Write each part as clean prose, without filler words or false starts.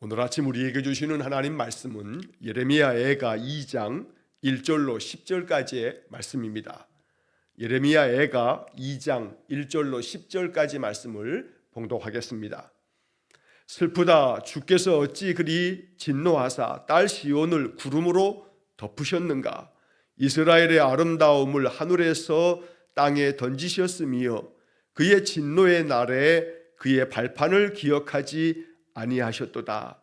오늘 아침 우리에게 주시는 하나님 말씀은 예레미야애가 2장 1절로 10절까지의 말씀입니다. 예레미야애가 2장 1절로 10절까지 말씀을 봉독하겠습니다. 슬프다, 주께서 어찌 그리 진노하사 딸 시온을 구름으로 덮으셨는가. 이스라엘의 아름다움을 하늘에서 땅에 던지셨으며 그의 진노의 날에 그의 발판을 기억하지 아니하셨도다.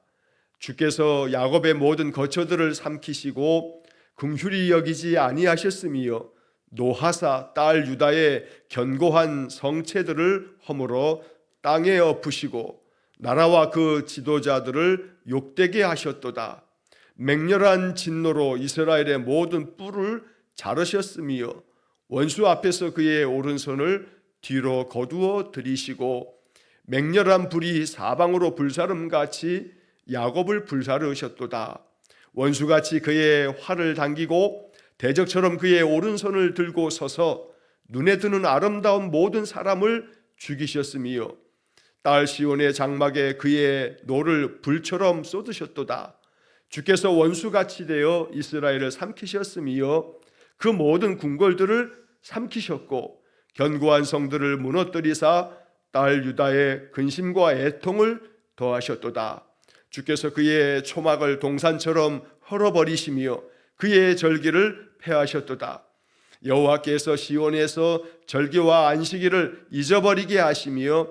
주께서 야곱의 모든 거처들을 삼키시고 긍휼히 여기지 아니하셨으며 노하사 딸 유다의 견고한 성체들을 허물어 땅에 엎으시고 나라와 그 지도자들을 욕되게 하셨도다. 맹렬한 진노로 이스라엘의 모든 뿔을 자르셨으며 원수 앞에서 그의 오른손을 뒤로 거두어 들이시고 맹렬한 불이 사방으로 불사름같이 야곱을 불사르셨도다. 원수같이 그의 활을 당기고 대적처럼 그의 오른손을 들고 서서 눈에 드는 아름다운 모든 사람을 죽이셨으며 딸 시온의 장막에 그의 노를 불처럼 쏟으셨도다. 주께서 원수같이 되어 이스라엘을 삼키셨으며 그 모든 궁궐들을 삼키셨고 견고한 성들을 무너뜨리사 딸 유다의 근심과 애통을 더하셨도다. 주께서 그의 초막을 동산처럼 헐어버리시며 그의 절기를 폐하셨도다. 여호와께서 시온에서 절기와 안식일을 잊어버리게 하시며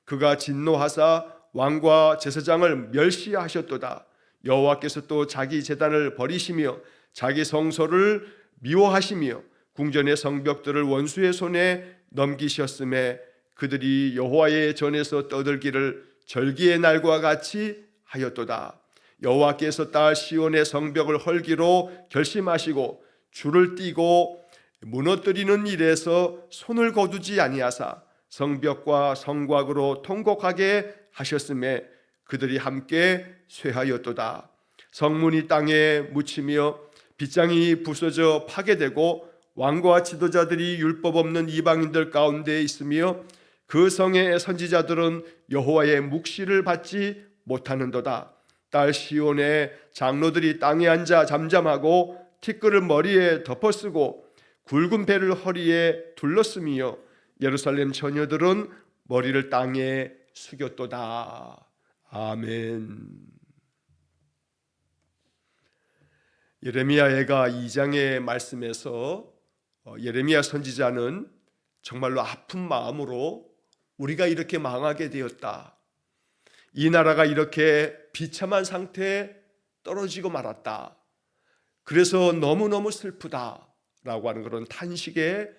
그가 진노하사 왕과 제사장을 멸시하셨도다. 여호와께서 또 자기 제단을 버리시며 자기 성소를 미워하시며 궁전의 성벽들을 원수의 손에 넘기셨음에 그들이 여호와의 전에서 떠들기를 절기의 날과 같이 하였도다. 여호와께서 딸 시온의 성벽을 헐기로 결심하시고 줄을 띠고 무너뜨리는 일에서 손을 거두지 아니하사 성벽과 성곽으로 통곡하게 하셨음에 그들이 함께 쇠하였도다. 성문이 땅에 묻히며 빗장이 부서져 파괴되고 왕과 지도자들이 율법 없는 이방인들 가운데 있으며 그 성의 선지자들은 여호와의 묵시를 받지 못하는도다. 딸 시온의 장로들이 땅에 앉아 잠잠하고 티끌을 머리에 덮어쓰고 굵은 배를 허리에 둘렀으며 예루살렘 처녀들은 머리를 땅에 숙였도다. 아멘. 예레미야애가 2장의 말씀에서 예레미야 선지자는 정말로 아픈 마음으로 우리가 이렇게 망하게 되었다. 이 나라가 이렇게 비참한 상태에 떨어지고 말았다. 그래서 너무너무 슬프다라고 하는 그런 탄식의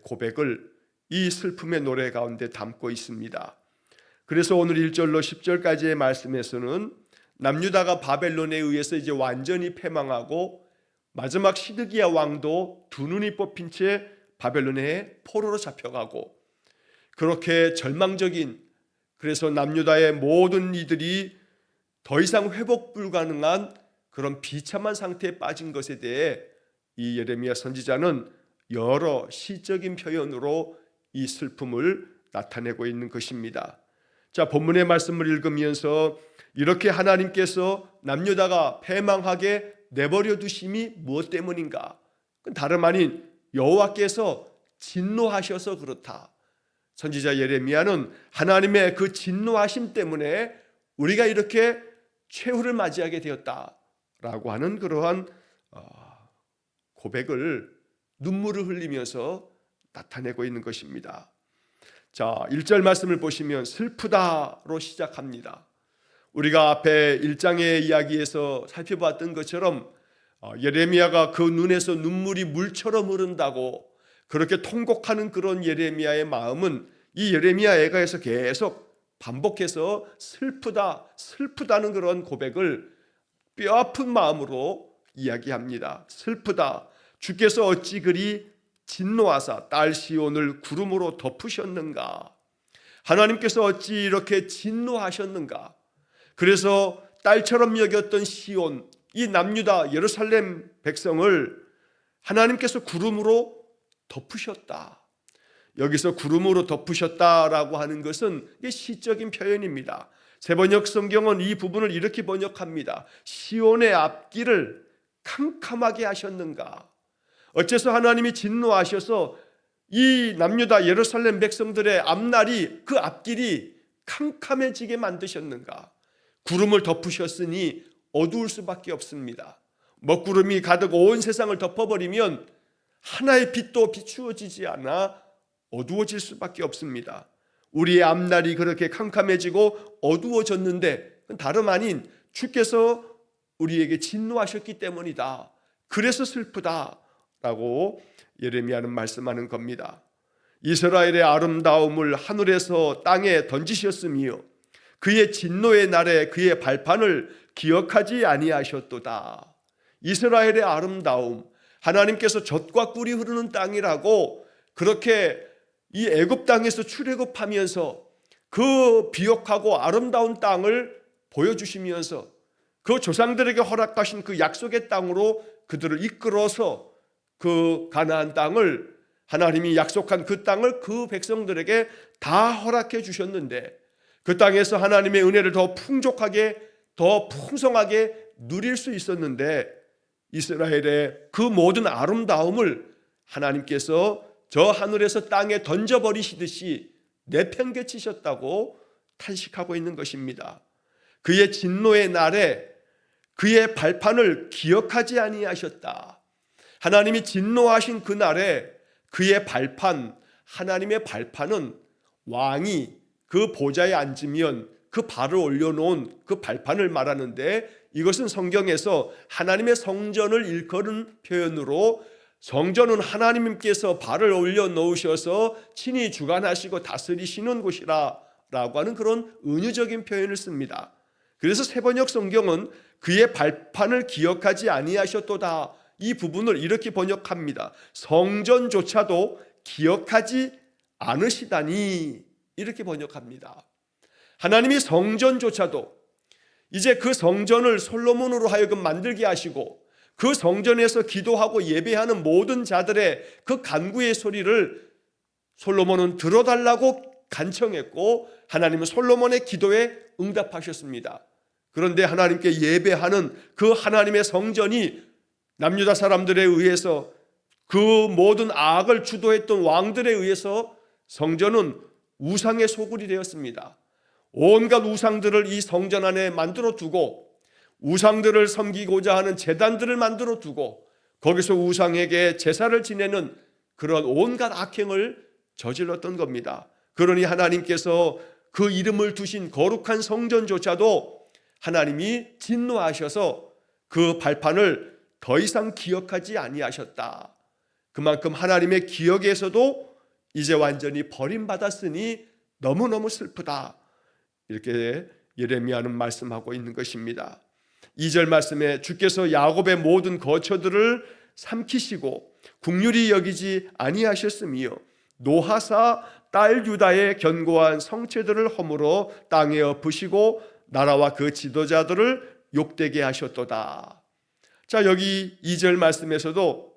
고백을 이 슬픔의 노래 가운데 담고 있습니다. 그래서 오늘 1절로 10절까지의 말씀에서는 남유다가 바벨론에 의해서 이제 완전히 패망하고 마지막 시드기야 왕도 두 눈이 뽑힌 채 바벨론의 포로로 잡혀가고 그렇게 절망적인, 그래서 남유다의 모든 이들이 더 이상 회복 불가능한 그런 비참한 상태에 빠진 것에 대해 이 예레미야 선지자는 여러 시적인 표현으로 이 슬픔을 나타내고 있는 것입니다. 자, 본문의 말씀을 읽으면서 이렇게 하나님께서 남유다가 패망하게 내버려 두심이 무엇 때문인가? 다름 아닌 여호와께서 진노하셔서 그렇다. 선지자 예레미야는 하나님의 그 진노하심 때문에 우리가 이렇게 최후를 맞이하게 되었다라고 하는 그러한 고백을 눈물을 흘리면서 나타내고 있는 것입니다. 자, 1절 말씀을 보시면 슬프다로 시작합니다. 우리가 앞에 1장의 이야기에서 살펴봤던 것처럼 예레미야가 그 눈에서 눈물이 물처럼 흐른다고 그렇게 통곡하는 그런 예레미야의 마음은 이 예레미야 애가에서 계속 반복해서 슬프다는 그런 고백을 뼈아픈 마음으로 이야기합니다. 슬프다. 주께서 어찌 그리 진노하사 딸 시온을 구름으로 덮으셨는가? 하나님께서 어찌 이렇게 진노하셨는가? 그래서 딸처럼 여겼던 시온, 이 남유다 예루살렘 백성을 하나님께서 구름으로 덮으셨다. 여기서 구름으로 덮으셨다라고 하는 것은 이게 시적인 표현입니다. 세번역 성경은 이 부분을 이렇게 번역합니다. 시온의 앞길을 캄캄하게 하셨는가? 어째서 하나님이 진노하셔서 이 남유다 예루살렘 백성들의 앞날이, 그 앞길이 캄캄해지게 만드셨는가? 구름을 덮으셨으니 어두울 수밖에 없습니다. 먹구름이 가득 온 세상을 덮어버리면 하나의 빛도 비추어지지 않아 어두워질 수밖에 없습니다. 우리의 앞날이 그렇게 캄캄해지고 어두워졌는데 다름 아닌 주께서 우리에게 진노하셨기 때문이다. 그래서 슬프다라고 예레미야는 말씀하는 겁니다. 이스라엘의 아름다움을 하늘에서 땅에 던지셨으며 그의 진노의 날에 그의 발판을 기억하지 아니하셨도다. 이스라엘의 아름다움, 하나님께서 젖과 꿀이 흐르는 땅이라고 그렇게 이 애굽 땅에서 출애굽하면서 그 비옥하고 아름다운 땅을 보여주시면서 그 조상들에게 허락하신 그 약속의 땅으로 그들을 이끌어서 그 가나안 땅을, 하나님이 약속한 그 땅을 그 백성들에게 다 허락해 주셨는데 그 땅에서 하나님의 은혜를 더 풍족하게, 더 풍성하게 누릴 수 있었는데 이스라엘의 그 모든 아름다움을 하나님께서 저 하늘에서 땅에 던져버리시듯이 내팽개치셨다고 탄식하고 있는 것입니다. 그의 진노의 날에 그의 발판을 기억하지 아니하셨다. 하나님이 진노하신 그 날에 그의 발판, 하나님의 발판은 왕이 그 보좌에 앉으면 그 발을 올려놓은 그 발판을 말하는데, 이것은 성경에서 하나님의 성전을 일컬은 표현으로 성전은 하나님께서 발을 올려놓으셔서 친히 주관하시고 다스리시는 곳이라 라고 하는 그런 은유적인 표현을 씁니다. 그래서 세번역 성경은 그의 발판을 기억하지 아니하셨도다, 이 부분을 이렇게 번역합니다. 성전조차도 기억하지 않으시다니, 이렇게 번역합니다. 하나님이 성전조차도, 이제 그 성전을 솔로몬으로 하여금 만들게 하시고 그 성전에서 기도하고 예배하는 모든 자들의 그 간구의 소리를 솔로몬은 들어달라고 간청했고 하나님은 솔로몬의 기도에 응답하셨습니다. 그런데 하나님께 예배하는 그 하나님의 성전이 남유다 사람들에 의해서, 그 모든 악을 주도했던 왕들에 의해서 성전은 우상의 소굴이 되었습니다. 온갖 우상들을 이 성전 안에 만들어 두고 우상들을 섬기고자 하는 제단들을 만들어 두고 거기서 우상에게 제사를 지내는 그런 온갖 악행을 저질렀던 겁니다. 그러니 하나님께서 그 이름을 두신 거룩한 성전조차도 하나님이 진노하셔서 그 발판을 더 이상 기억하지 아니하셨다. 그만큼 하나님의 기억에서도 이제 완전히 버림받았으니 너무너무 슬프다, 이렇게 예레미야는 말씀하고 있는 것입니다. 2절 말씀에 주께서 야곱의 모든 거처들을 삼키시고 긍휼히 여기지 아니하셨으며 노하사 딸 유다의 견고한 성체들을 허물어 땅에 엎으시고 나라와 그 지도자들을 욕되게 하셨도다. 자, 여기 2절 말씀에서도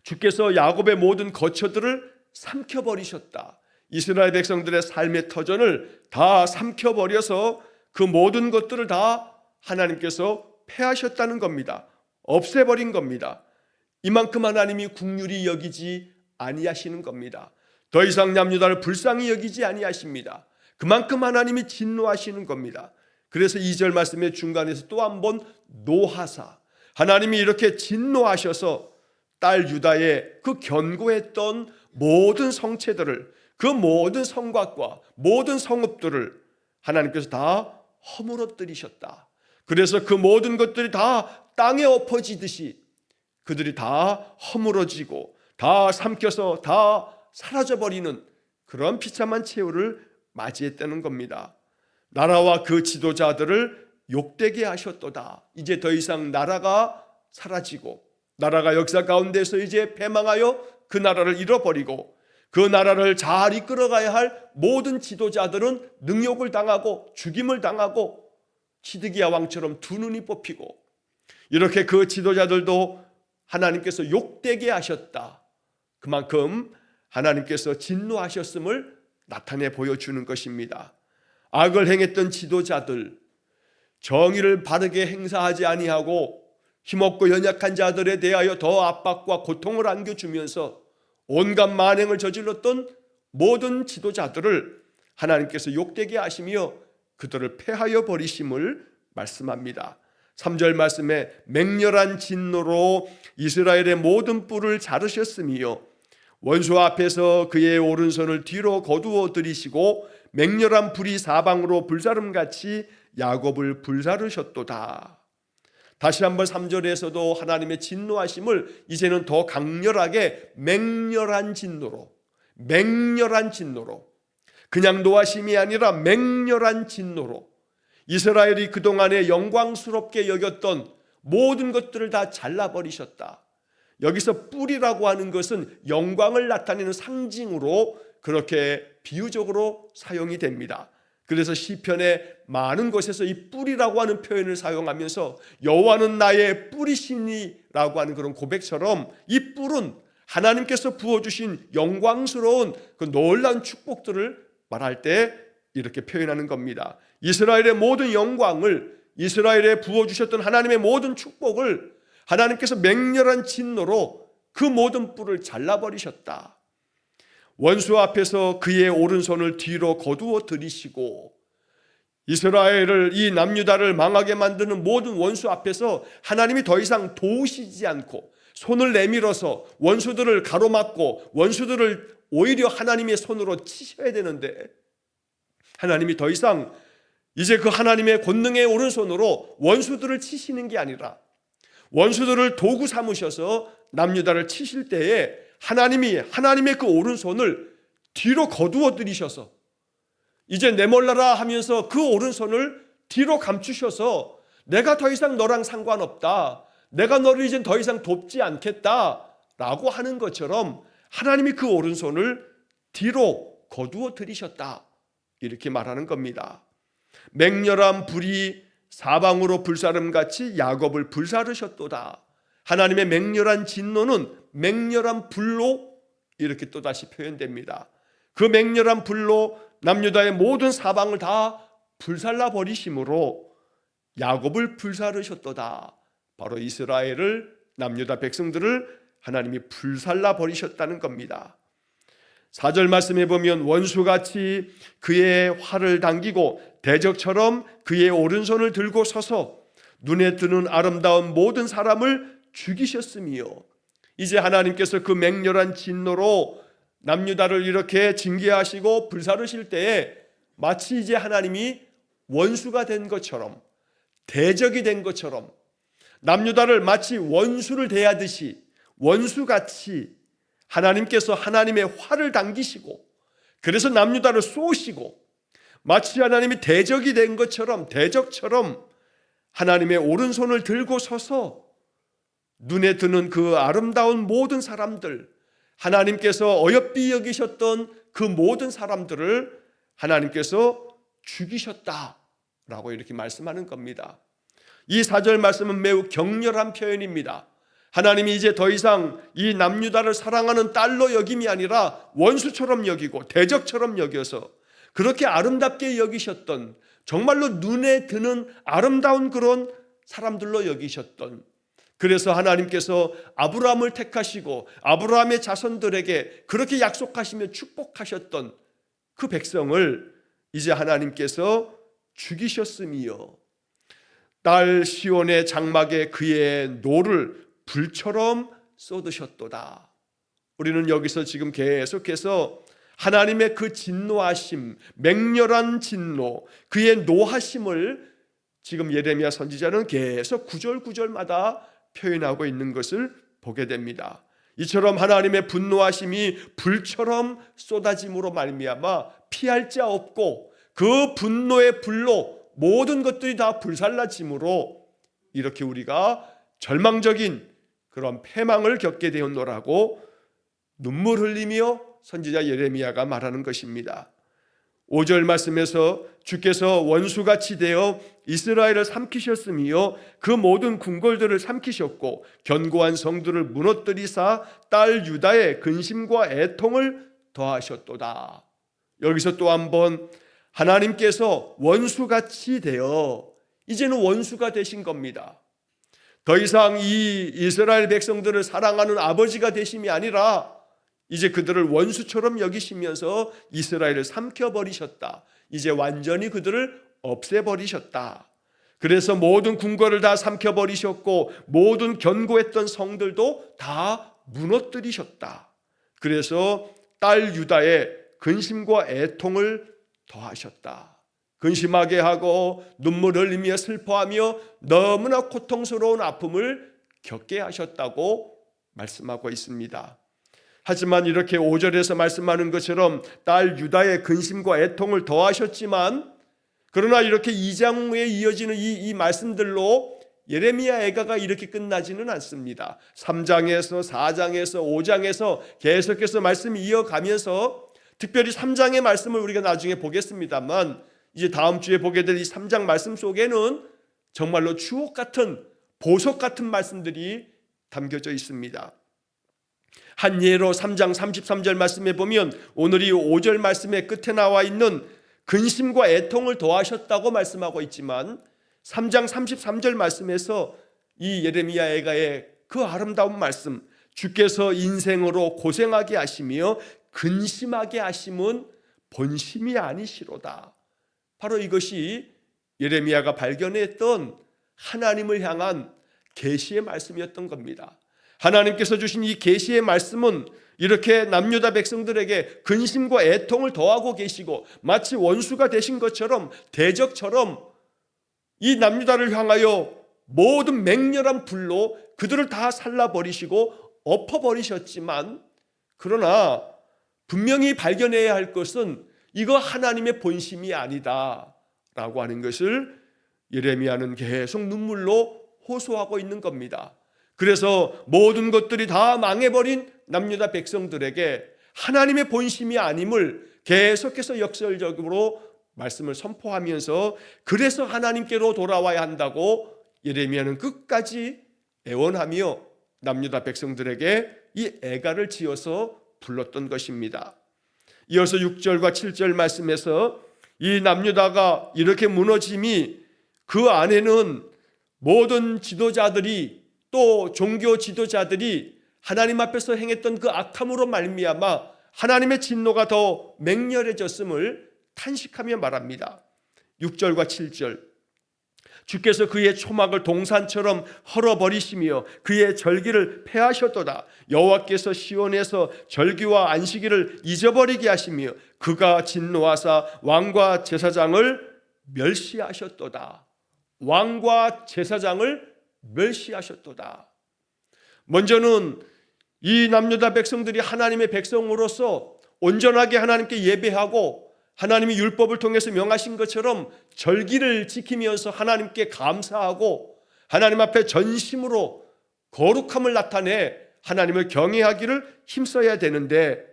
주께서 야곱의 모든 거처들을 삼켜버리셨다. 이스라엘 백성들의 삶의 터전을 다 삼켜버려서 그 모든 것들을 다 하나님께서 패하셨다는 겁니다. 없애버린 겁니다. 이만큼 하나님이 긍휼히 여기지 아니하시는 겁니다. 더 이상 남유다를 불쌍히 여기지 아니하십니다. 그만큼 하나님이 진노하시는 겁니다. 그래서 2절 말씀의 중간에서 또 한 번 노하사, 하나님이 이렇게 진노하셔서 딸 유다의 그 견고했던 모든 성체들을, 그 모든 성곽과 모든 성읍들을 하나님께서 다 허물어뜨리셨다. 그래서 그 모든 것들이 다 땅에 엎어지듯이 그들이 다 허물어지고 다 삼켜서 다 사라져버리는 그런 비참한 최후를 맞이했다는 겁니다. 나라와 그 지도자들을 욕되게 하셨도다. 이제 더 이상 나라가 사라지고 나라가 역사 가운데서 이제 패망하여 그 나라를 잃어버리고 그 나라를 잘 이끌어가야 할 모든 지도자들은 능욕을 당하고 죽임을 당하고 시드기야 왕처럼 두 눈이 뽑히고, 이렇게 그 지도자들도 하나님께서 욕되게 하셨다. 그만큼 하나님께서 진노하셨음을 나타내 보여주는 것입니다. 악을 행했던 지도자들, 정의를 바르게 행사하지 아니하고 힘없고 연약한 자들에 대하여 더 압박과 고통을 안겨주면서 온갖 만행을 저질렀던 모든 지도자들을 하나님께서 욕되게 하시며 그들을 폐하여 버리심을 말씀합니다. 3절 말씀에 맹렬한 진노로 이스라엘의 모든 뿔을 자르셨으며 원수 앞에서 그의 오른손을 뒤로 거두어 들이시고 맹렬한 불이 사방으로 불사름같이 야곱을 불사르셨도다. 다시 한번 3절에서도 하나님의 진노하심을 이제는 더 강렬하게 맹렬한 진노로 그냥 노하심이 아니라 맹렬한 진노로 이스라엘이 그동안에 영광스럽게 여겼던 모든 것들을 다 잘라버리셨다. 여기서 뿔이라고 하는 것은 영광을 나타내는 상징으로 그렇게 비유적으로 사용이 됩니다. 그래서 시편의 많은 곳에서 이 뿔이라고 하는 표현을 사용하면서 여호와는 나의 뿔이시니라고 하는 그런 고백처럼 이 뿔은 하나님께서 부어주신 영광스러운 그 놀라운 축복들을 말할 때 이렇게 표현하는 겁니다. 이스라엘의 모든 영광을, 이스라엘에 부어주셨던 하나님의 모든 축복을 하나님께서 맹렬한 진노로 그 모든 뿔을 잘라버리셨다. 원수 앞에서 그의 오른손을 뒤로 거두어 들이시고 이스라엘을, 이 남유다를 망하게 만드는 모든 원수 앞에서 하나님이 더 이상 도우시지 않고 손을 내밀어서 원수들을 가로막고 원수들을 오히려 하나님의 손으로 치셔야 되는데 하나님이 더 이상 이제 그 하나님의 권능의 오른손으로 원수들을 치시는 게 아니라 원수들을 도구 삼으셔서 남유다를 치실 때에 하나님이 하나님의 그 오른손을 뒤로 거두어 들이셔서 이제 내몰라라 하면서 그 오른손을 뒤로 감추셔서 내가 더 이상 너랑 상관없다, 내가 너를 이제 더 이상 돕지 않겠다 라고 하는 것처럼 하나님이 그 오른손을 뒤로 거두어 들이셨다, 이렇게 말하는 겁니다. 맹렬한 불이 사방으로 불사름같이 야곱을 불사르셨도다. 하나님의 맹렬한 진노는 맹렬한 불로 이렇게 또다시 표현됩니다. 그 맹렬한 불로 남유다의 모든 사방을 다 불살라 버리심으로 야곱을 불사르셨도다. 바로 이스라엘을, 남유다 백성들을 하나님이 불살라 버리셨다는 겁니다. 4절 말씀해 보면 원수같이 그의 활을 당기고 대적처럼 그의 오른손을 들고 서서 눈에 드는 아름다운 모든 사람을 죽이셨으며, 이제 하나님께서 그 맹렬한 진노로 남유다를 이렇게 징계하시고 불사르실 때에 마치 이제 하나님이 원수가 된 것처럼, 대적이 된 것처럼 남유다를 마치 원수를 대하듯이 원수같이 하나님께서 하나님의 활을 당기시고 그래서 남유다를 쏘시고 마치 하나님이 대적이 된 것처럼, 대적처럼 하나님의 오른손을 들고 서서 눈에 드는 그 아름다운 모든 사람들, 하나님께서 어여삐 여기셨던 그 모든 사람들을 하나님께서 죽이셨다라고 이렇게 말씀하는 겁니다. 이 4절 말씀은 매우 격렬한 표현입니다. 하나님이 이제 더 이상 이 남유다를 사랑하는 딸로 여김이 아니라 원수처럼 여기고 대적처럼 여겨서 그렇게 아름답게 여기셨던, 정말로 눈에 드는 아름다운 그런 사람들로 여기셨던, 그래서 하나님께서 아브라함을 택하시고 아브라함의 자손들에게 그렇게 약속하시며 축복하셨던 그 백성을 이제 하나님께서 죽이셨으며 딸 시온의 장막에 그의 노를 불처럼 쏟으셨도다. 우리는 여기서 지금 계속해서 하나님의 그 진노하심, 맹렬한 진노, 그의 노하심을 지금 예레미야 선지자는 계속 구절구절마다 표현하고 있는 것을 보게 됩니다. 이처럼 하나님의 분노하심이 불처럼 쏟아짐으로 말미암아 피할 자 없고 그 분노의 불로 모든 것들이 다 불살라짐으로 이렇게 우리가 절망적인 그런 패망을 겪게 되었노라고 눈물 흘리며 선지자 예레미야가 말하는 것입니다. 5절 말씀에서 주께서 원수같이 되어 이스라엘을 삼키셨으며 그 모든 궁궐들을 삼키셨고 견고한 성들을 무너뜨리사 딸 유다의 근심과 애통을 더하셨도다. 여기서 또 한번 하나님께서 원수같이 되어 이제는 원수가 되신 겁니다. 더 이상 이 이스라엘 백성들을 사랑하는 아버지가 되심이 아니라 이제 그들을 원수처럼 여기시면서 이스라엘을 삼켜버리셨다. 이제 완전히 그들을 없애버리셨다. 그래서 모든 궁궐을 다 삼켜버리셨고 모든 견고했던 성들도 다 무너뜨리셨다. 그래서 딸 유다의 근심과 애통을 더하셨다. 근심하게 하고 눈물 흘리며 슬퍼하며 너무나 고통스러운 아픔을 겪게 하셨다고 말씀하고 있습니다. 하지만 이렇게 5절에서 말씀하는 것처럼 딸 유다의 근심과 애통을 더하셨지만, 그러나 이렇게 2장 후에 이어지는 이 말씀들로 예레미야 애가가 이렇게 끝나지는 않습니다. 3장에서 4장에서 5장에서 계속해서 말씀이 이어가면서, 특별히 3장의 말씀을 우리가 나중에 보겠습니다만, 이제 다음 주에 보게 될 이 3장 말씀 속에는 정말로 주옥 같은, 보석 같은 말씀들이 담겨져 있습니다. 한 예로 3장 33절 말씀에 보면 오늘 이 5절 말씀의 끝에 나와 있는 근심과 애통을 더하셨다고 말씀하고 있지만, 3장 33절 말씀에서 이 예레미야 애가의 그 아름다운 말씀, 주께서 인생으로 고생하게 하시며 근심하게 하심은 본심이 아니시로다. 바로 이것이 예레미야가 발견했던 하나님을 향한 계시의 말씀이었던 겁니다. 하나님께서 주신 이 계시의 말씀은 이렇게 남유다 백성들에게 근심과 애통을 더하고 계시고 마치 원수가 되신 것처럼, 대적처럼 이 남유다를 향하여 모든 맹렬한 불로 그들을 다 살라버리시고 엎어버리셨지만, 그러나 분명히 발견해야 할 것은 이거 하나님의 본심이 아니다 라고 하는 것을 예레미야는 계속 눈물로 호소하고 있는 겁니다. 그래서 모든 것들이 다 망해버린 남유다 백성들에게 하나님의 본심이 아님을 계속해서 역설적으로 말씀을 선포하면서, 그래서 하나님께로 돌아와야 한다고 예레미야는 끝까지 애원하며 남유다 백성들에게 이 애가를 지어서 불렀던 것입니다. 이어서 6절과 7절 말씀에서 이 남유다가 이렇게 무너짐이, 그 안에는 모든 지도자들이, 또 종교 지도자들이 하나님 앞에서 행했던 그 악함으로 말미암아 하나님의 진노가 더 맹렬해졌음을 탄식하며 말합니다. 6절과 7절, 주께서 그의 초막을 동산처럼 헐어버리시며 그의 절기를 폐하셨도다. 여호와께서 시온에서 절기와 안식일을 잊어버리게 하시며 그가 진노하사 왕과 제사장을 멸시하셨도다. 왕과 제사장을 멸시하셨도다. 먼저는 이 남유다 백성들이 하나님의 백성으로서 온전하게 하나님께 예배하고 하나님이 율법을 통해서 명하신 것처럼 절기를 지키면서 하나님께 감사하고 하나님 앞에 전심으로 거룩함을 나타내 하나님을 경외하기를 힘써야 되는데,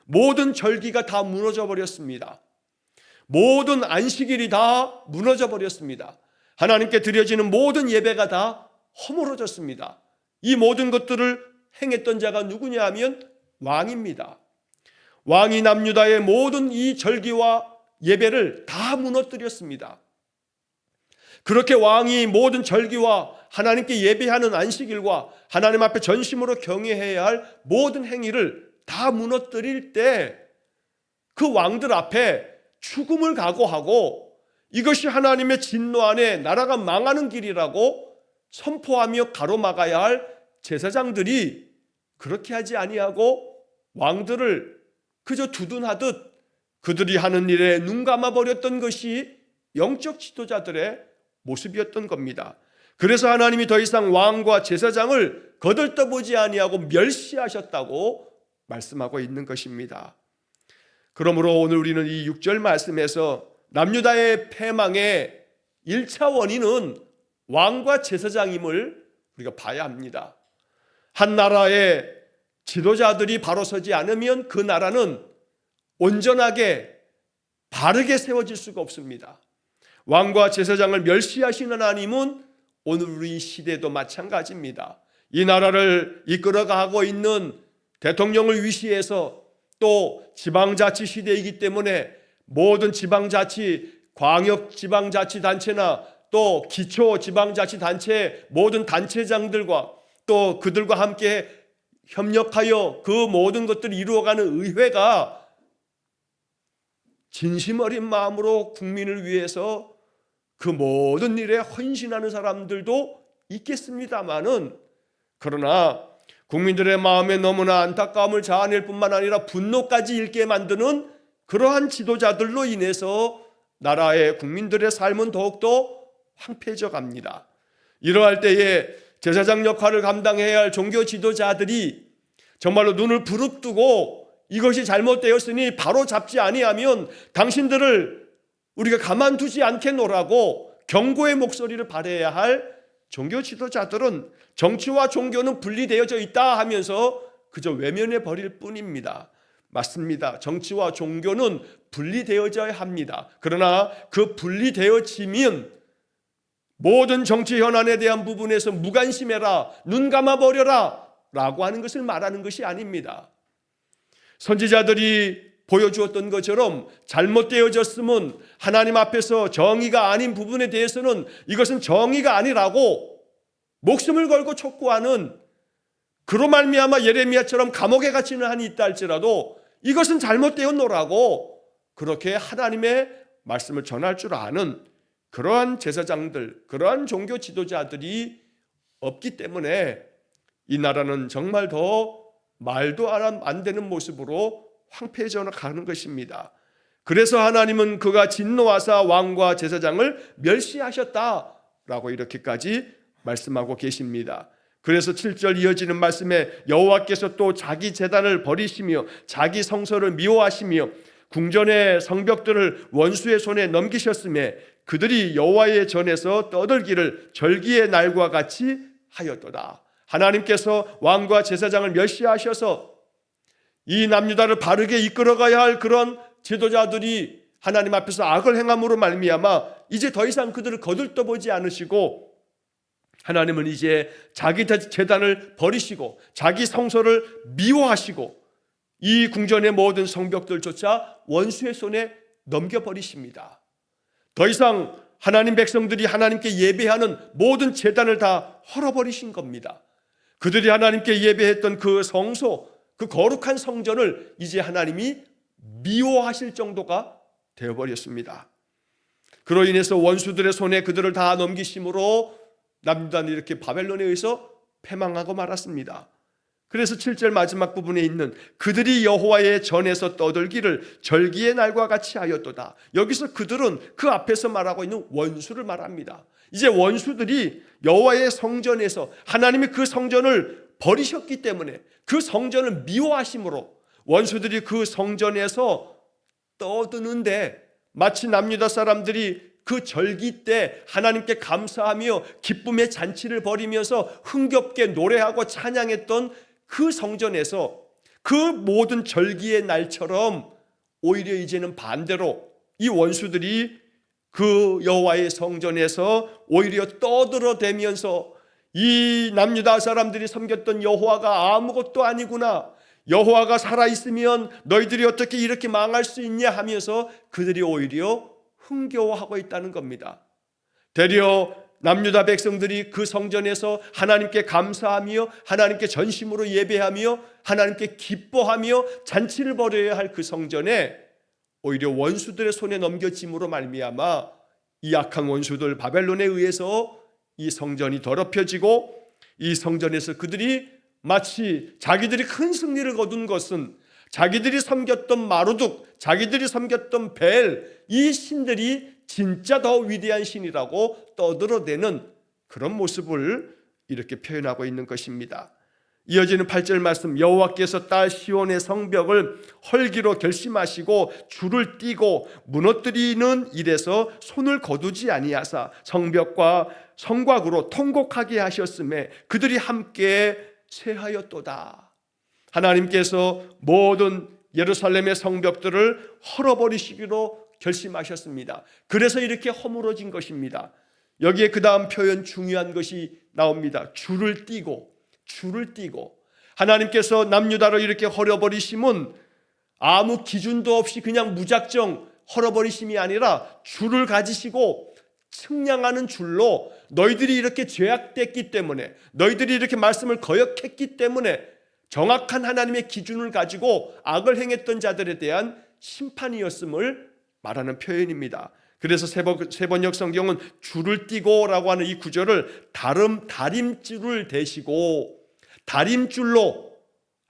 모든 절기가 다 무너져 버렸습니다. 모든 안식일이 다 무너져 버렸습니다. 하나님께 드려지는 모든 예배가 다 허물어졌습니다. 이 모든 것들을 행했던 자가 누구냐 하면 왕입니다. 왕이 남유다의 모든 이 절기와 예배를 다 무너뜨렸습니다. 그렇게 왕이 모든 절기와 하나님께 예배하는 안식일과 하나님 앞에 전심으로 경외해야 할 모든 행위를 다 무너뜨릴 때, 그 왕들 앞에 죽음을 각오하고 이것이 하나님의 진노 안에 나라가 망하는 길이라고 선포하며 가로막아야 할 제사장들이 그렇게 하지 아니하고 왕들을 그저 두둔하듯 그들이 하는 일에 눈 감아버렸던 것이 영적 지도자들의 모습이었던 겁니다. 그래서 하나님이 더 이상 왕과 제사장을 거들떠보지 아니하고 멸시하셨다고 말씀하고 있는 것입니다. 그러므로 오늘 우리는 이 6절 말씀에서 남유다의 패망의 1차 원인은 왕과 제사장임을 우리가 봐야 합니다. 한 나라의 지도자들이 바로 서지 않으면 그 나라는 온전하게 바르게 세워질 수가 없습니다. 왕과 제사장을 멸시하시는 하나님은 오늘 우리 시대도 마찬가지입니다. 이 나라를 이끌어가고 있는 대통령을 위시해서 또 지방자치 시대이기 때문에 모든 지방자치, 광역지방자치단체나 또 기초지방자치단체 모든 단체장들과 또 그들과 함께 협력하여 그 모든 것들을 이루어가는 의회가 진심 어린 마음으로 국민을 위해서 그 모든 일에 헌신하는 사람들도 있겠습니다마는, 그러나 국민들의 마음에 너무나 안타까움을 자아낼 뿐만 아니라 분노까지 일게 만드는 그러한 지도자들로 인해서 나라의 국민들의 삶은 더욱더 황폐해져 갑니다. 이러할 때에 제사장 역할을 감당해야 할 종교 지도자들이 정말로 눈을 부릅뜨고 이것이 잘못되었으니 바로 잡지 아니하면 당신들을 우리가 가만두지 않겠노라고 경고의 목소리를 발해야 할 종교 지도자들은 정치와 종교는 분리되어져 있다 하면서 그저 외면해 버릴 뿐입니다. 맞습니다. 정치와 종교는 분리되어져야 합니다. 그러나 그 분리되어지면 모든 정치 현안에 대한 부분에서 무관심해라, 눈 감아버려라 라고 하는 것을 말하는 것이 아닙니다. 선지자들이 보여주었던 것처럼 잘못되어졌으면 하나님 앞에서 정의가 아닌 부분에 대해서는 이것은 정의가 아니라고 목숨을 걸고 촉구하는, 그로 말미암아 예레미야처럼 감옥에 갇히는 한이 있다 할지라도 이것은 잘못되었노라고 그렇게 하나님의 말씀을 전할 줄 아는 그러한 제사장들, 그러한 종교 지도자들이 없기 때문에 이 나라는 정말 더 말도 안 되는 모습으로 황폐해져 가는 것입니다. 그래서 하나님은 그가 진노하사 왕과 제사장을 멸시하셨다라고 이렇게까지 말씀하고 계십니다. 그래서 7절 이어지는 말씀에 여호와께서 또 자기 제단을 버리시며 자기 성소를 미워하시며 궁전의 성벽들을 원수의 손에 넘기셨음에 그들이 여호와의 전에서 떠들기를 절기의 날과 같이 하였도다. 하나님께서 왕과 제사장을 멸시하셔서 이 남유다를 바르게 이끌어가야 할 그런 지도자들이 하나님 앞에서 악을 행함으로 말미암아 이제 더 이상 그들을 거들떠보지 않으시고 하나님은 이제 자기 제단을 버리시고 자기 성소를 미워하시고 이 궁전의 모든 성벽들조차 원수의 손에 넘겨버리십니다. 더 이상 하나님 백성들이 하나님께 예배하는 모든 제단을 다 헐어버리신 겁니다. 그들이 하나님께 예배했던 그 성소, 그 거룩한 성전을 이제 하나님이 미워하실 정도가 되어버렸습니다. 그로 인해서 원수들의 손에 그들을 다 넘기심으로 남유다는 이렇게 바벨론에 의해서 패망하고 말았습니다. 그래서 7절 마지막 부분에 있는 그들이 여호와의 전에서 떠들기를 절기의 날과 같이 하였도다. 여기서 그들은 그 앞에서 말하고 있는 원수를 말합니다. 이제 원수들이 여호와의 성전에서 하나님이 그 성전을 버리셨기 때문에 그 성전을 미워하심으로 원수들이 그 성전에서 떠드는데 마치 남유다 사람들이 그 절기 때 하나님께 감사하며 기쁨의 잔치를 벌이면서 흥겹게 노래하고 찬양했던 그 성전에서 그 모든 절기의 날처럼 오히려 이제는 반대로 이 원수들이 그 여호와의 성전에서 오히려 떠들어대면서 이 남유다 사람들이 섬겼던 여호와가 아무것도 아니구나, 여호와가 살아있으면 너희들이 어떻게 이렇게 망할 수 있냐 하면서 그들이 오히려 흥겨워하고 있다는 겁니다. 되려 남유다 백성들이 그 성전에서 하나님께 감사하며 하나님께 전심으로 예배하며 하나님께 기뻐하며 잔치를 벌여야 할 그 성전에 오히려 원수들의 손에 넘겨짐으로 말미암아 이 악한 원수들 바벨론에 의해서 이 성전이 더럽혀지고 이 성전에서 그들이 마치 자기들이 큰 승리를 거둔 것은 자기들이 섬겼던 마루둑, 자기들이 섬겼던 벨, 이 신들이 진짜 더 위대한 신이라고 떠들어대는 그런 모습을 이렇게 표현하고 있는 것입니다. 이어지는 8절 말씀, 여호와께서 딸 시온의 성벽을 헐기로 결심하시고 줄을 띠고 무너뜨리는 일에서 손을 거두지 아니하사 성벽과 성곽으로 통곡하게 하셨음에 그들이 함께 쇠하였도다. 하나님께서 모든 예루살렘의 성벽들을 헐어버리시기로 결심하셨습니다. 그래서 이렇게 허물어진 것입니다. 여기에 그 다음 표현 중요한 것이 나옵니다. 줄을 띠고 하나님께서 남유다를 이렇게 헐어버리심은 아무 기준도 없이 그냥 무작정 헐어버리심이 아니라 줄을 가지시고 측량하는 줄로 너희들이 이렇게 죄악됐기 때문에, 너희들이 이렇게 말씀을 거역했기 때문에 정확한 하나님의 기준을 가지고 악을 행했던 자들에 대한 심판이었음을 말하는 표현입니다. 그래서 세번역 성경은 줄을 띠고라고 하는 이 구절을 다림줄을 대시고 다림줄로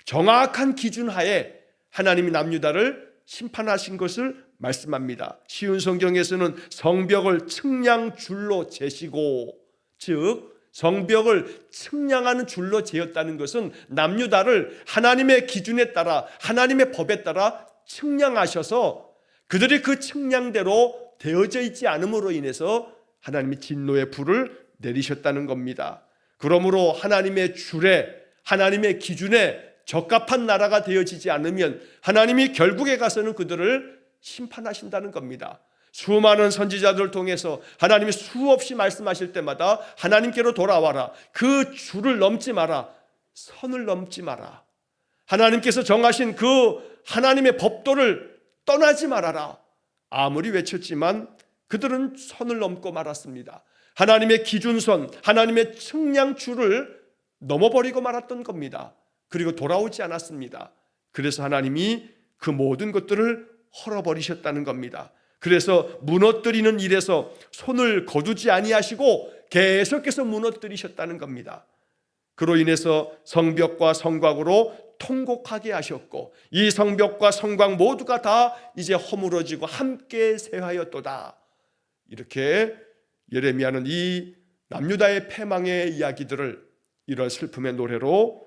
정확한 기준 하에 하나님이 남유다를 심판하신 것을 말씀합니다. 쉬운 성경에서는 성벽을 측량줄로 재시고, 즉 성벽을 측량하는 줄로 재었다는 것은 남유다를 하나님의 기준에 따라, 하나님의 법에 따라 측량하셔서 그들이 그 측량대로 되어져 있지 않음으로 인해서 하나님이 진노의 불을 내리셨다는 겁니다. 그러므로 하나님의 줄에, 하나님의 기준에 적합한 나라가 되어지지 않으면 하나님이 결국에 가서는 그들을 심판하신다는 겁니다. 수많은 선지자들을 통해서 하나님이 수없이 말씀하실 때마다 하나님께로 돌아와라, 그 줄을 넘지 마라, 선을 넘지 마라, 하나님께서 정하신 그 하나님의 법도를 떠나지 말아라, 아무리 외쳤지만 그들은 선을 넘고 말았습니다. 하나님의 기준선, 하나님의 측량줄을 넘어버리고 말았던 겁니다. 그리고 돌아오지 않았습니다. 그래서 하나님이 그 모든 것들을 헐어버리셨다는 겁니다. 그래서 무너뜨리는 일에서 손을 거두지 아니하시고 계속해서 무너뜨리셨다는 겁니다. 그로 인해서 성벽과 성곽으로 통곡하게 하셨고, 이 성벽과 성곽 모두가 다 이제 허물어지고 함께 쇠하였도다. 이렇게 예레미야는 이 남유다의 패망의 이야기들을 이런 슬픔의 노래로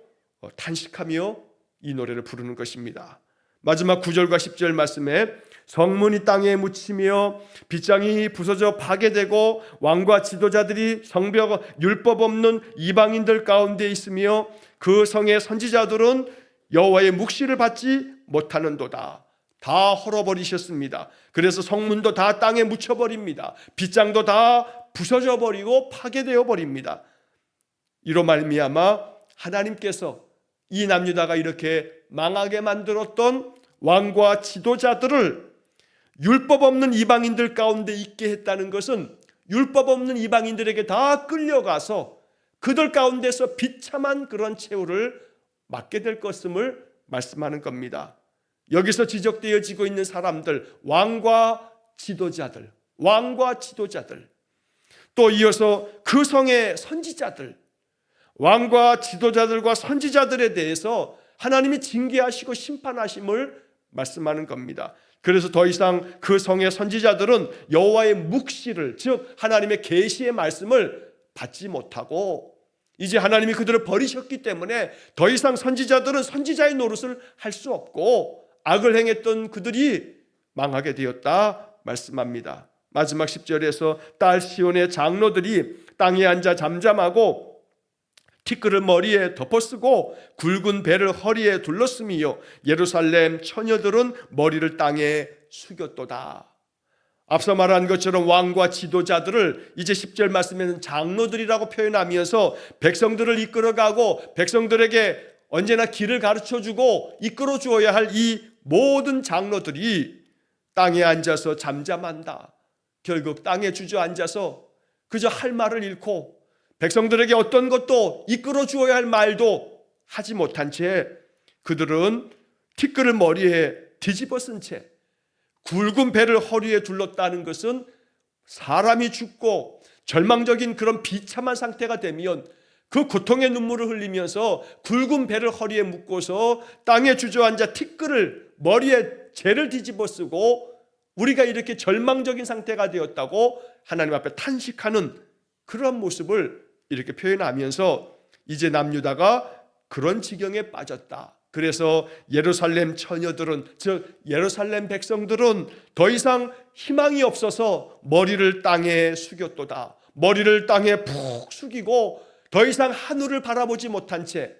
탄식하며 이 노래를 부르는 것입니다. 마지막 9절과 10절 말씀에 성문이 땅에 묻히며 빗장이 부서져 파괴되고 왕과 지도자들이 성벽 율법 없는 이방인들 가운데 있으며 그 성의 선지자들은 여호와의 묵시를 받지 못하는도다. 다 헐어버리셨습니다. 그래서 성문도 다 땅에 묻혀버립니다. 빗장도 다 부서져 버리고 파괴되어 버립니다. 이로 말미암아 하나님께서 이 남유다가 이렇게 망하게 만들었던 왕과 지도자들을 율법 없는 이방인들 가운데 있게 했다는 것은 율법 없는 이방인들에게 다 끌려가서 그들 가운데서 비참한 그런 최후를 맞게 될 것임을 말씀하는 겁니다. 여기서 지적되어지고 있는 사람들, 왕과 지도자들, 또 이어서 그 성의 선지자들, 왕과 지도자들과 선지자들에 대해서 하나님이 징계하시고 심판하심을 말씀하는 겁니다. 그래서 더 이상 그 성의 선지자들은 여호와의 묵시를, 즉 하나님의 계시의 말씀을 받지 못하고 이제 하나님이 그들을 버리셨기 때문에 더 이상 선지자들은 선지자의 노릇을 할 수 없고 악을 행했던 그들이 망하게 되었다 말씀합니다. 마지막 10절에서 딸 시온의 장로들이 땅에 앉아 잠잠하고 티끌을 머리에 덮어쓰고 굵은 배를 허리에 둘렀으며 예루살렘 처녀들은 머리를 땅에 숙였도다. 앞서 말한 것처럼 왕과 지도자들을 이제 10절 말씀에는 장로들이라고 표현하면서 백성들을 이끌어가고 백성들에게 언제나 길을 가르쳐주고 이끌어 주어야 할 이 모든 장로들이 땅에 앉아서 잠잠한다. 결국 땅에 주저앉아서 그저 할 말을 잃고 백성들에게 어떤 것도 이끌어 주어야 할 말도 하지 못한 채 그들은 티끌을 머리에 뒤집어 쓴 채 굵은 배를 허리에 둘렀다는 것은 사람이 죽고 절망적인 그런 비참한 상태가 되면 그 고통의 눈물을 흘리면서 굵은 배를 허리에 묶고서 땅에 주저앉아 티끌을 머리에 재를 뒤집어 쓰고 우리가 이렇게 절망적인 상태가 되었다고 하나님 앞에 탄식하는 그런 모습을 이렇게 표현하면서 이제 남유다가 그런 지경에 빠졌다. 그래서 예루살렘 처녀들은, 즉 예루살렘 백성들은 더 이상 희망이 없어서 머리를 땅에 숙였도다. 머리를 땅에 푹 숙이고 더 이상 하늘을 바라보지 못한 채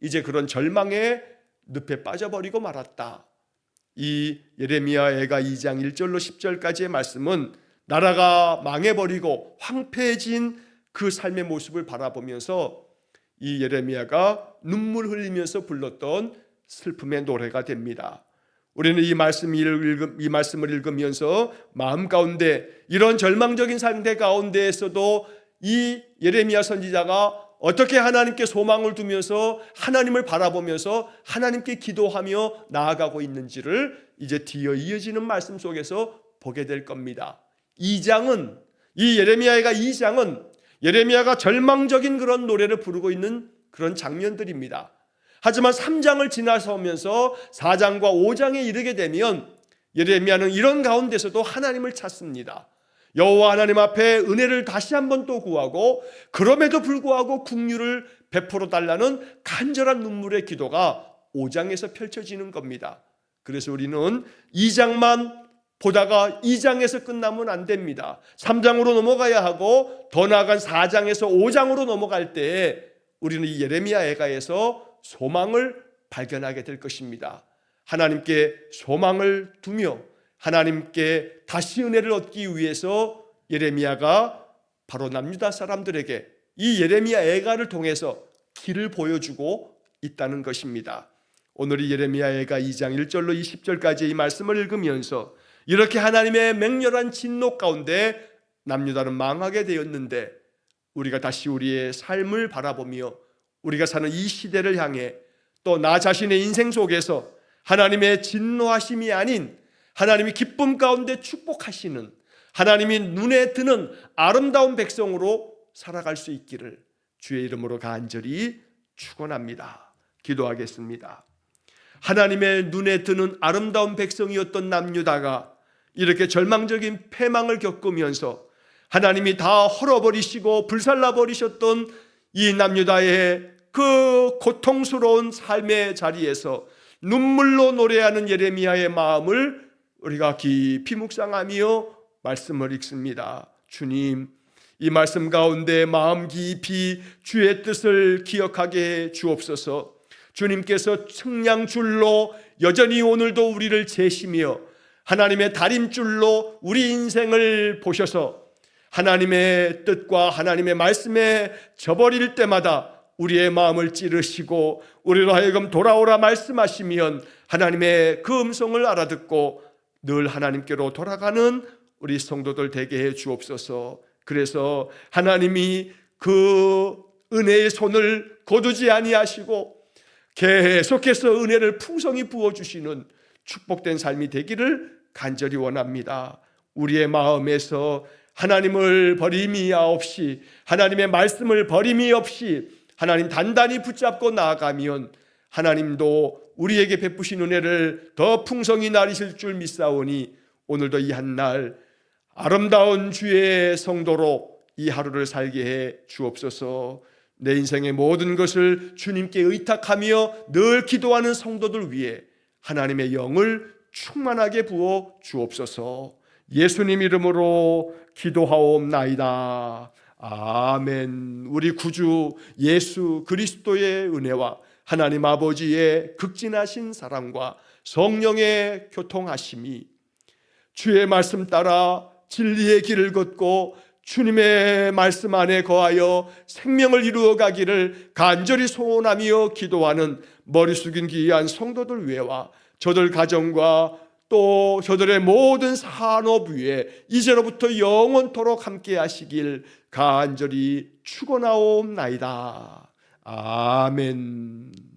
이제 그런 절망의 늪에 빠져버리고 말았다. 이 예레미야 애가 2장 1절로 10절까지의 말씀은 나라가 망해버리고 황폐해진 그 삶의 모습을 바라보면서 이 예레미야가 눈물 흘리면서 불렀던 슬픔의 노래가 됩니다. 우리는 이 말씀을 읽으면서 마음 가운데 이런 절망적인 상태 가운데에서도 이 예레미야 선지자가 어떻게 하나님께 소망을 두면서 하나님을 바라보면서 하나님께 기도하며 나아가고 있는지를 이제 뒤어 이어지는 말씀 속에서 보게 될 겁니다. 이 예레미야가 2장은 예레미야가 절망적인 그런 노래를 부르고 있는 그런 장면들입니다. 하지만 3장을 지나서면서 4장과 5장에 이르게 되면 예레미야는 이런 가운데서도 하나님을 찾습니다. 여호와 하나님 앞에 은혜를 다시 한번 또 구하고 그럼에도 불구하고 긍휼을 베풀어 달라는 간절한 눈물의 기도가 5장에서 펼쳐지는 겁니다. 그래서 우리는 2장만 보다가 2장에서 끝나면 안 됩니다. 3장으로 넘어가야 하고 더 나아간 4장에서 5장으로 넘어갈 때에 우리는 이 예레미야 애가에서 소망을 발견하게 될 것입니다. 하나님께 소망을 두며 하나님께 다시 은혜를 얻기 위해서 예레미야가 바로 남유다 사람들에게 이 예레미야 애가를 통해서 길을 보여주고 있다는 것입니다. 오늘 이 예레미야 애가 2장 1절로 20절까지 이 말씀을 읽으면서 이렇게 하나님의 맹렬한 진노 가운데 남유다는 망하게 되었는데 우리가 다시 우리의 삶을 바라보며 우리가 사는 이 시대를 향해 또 나 자신의 인생 속에서 하나님의 진노하심이 아닌 하나님이 기쁨 가운데 축복하시는 하나님이 눈에 드는 아름다운 백성으로 살아갈 수 있기를 주의 이름으로 간절히 축원합니다. 기도하겠습니다. 하나님의 눈에 드는 아름다운 백성이었던 남유다가 이렇게 절망적인 패망을 겪으면서 하나님이 다 헐어버리시고 불살라버리셨던 이 남유다의 그 고통스러운 삶의 자리에서 눈물로 노래하는 예레미야의 마음을 우리가 깊이 묵상하며 말씀을 읽습니다. 주님, 이 말씀 가운데 마음 깊이 주의 뜻을 기억하게 해 주옵소서. 주님께서 측량줄로 여전히 오늘도 우리를 재시며 하나님의 다림줄로 우리 인생을 보셔서 하나님의 뜻과 하나님의 말씀에 저버릴 때마다 우리의 마음을 찌르시고 우리로 하여금 돌아오라 말씀하시면 하나님의 그 음성을 알아듣고 늘 하나님께로 돌아가는 우리 성도들 되게 해 주옵소서. 그래서 하나님이 그 은혜의 손을 거두지 아니하시고 계속해서 은혜를 풍성히 부어주시는 축복된 삶이 되기를 간절히 원합니다. 우리의 마음에서 하나님을 버림이 없이 하나님의 말씀을 버림이 없이 하나님 단단히 붙잡고 나아가면 하나님도 우리에게 베푸신 은혜를 더 풍성히 나리실 줄 믿사오니 오늘도 이 한날 아름다운 주의 성도로 이 하루를 살게 해 주옵소서. 내 인생의 모든 것을 주님께 의탁하며 늘 기도하는 성도들 위해 하나님의 영을 충만하게 부어 주옵소서. 예수님 이름으로 기도하옵나이다. 아멘. 우리 구주 예수 그리스도의 은혜와 하나님 아버지의 극진하신 사랑과 성령의 교통하심이 주의 말씀 따라 진리의 길을 걷고 주님의 말씀 안에 거하여 생명을 이루어 가기를 간절히 소원하며 기도하는 머리 숙인 귀한 성도들 위에와 저들 가정과 또 저들의 모든 산업 위에 이제로부터 영원토록 함께 하시길 간절히 축원하옵나이다. 아멘.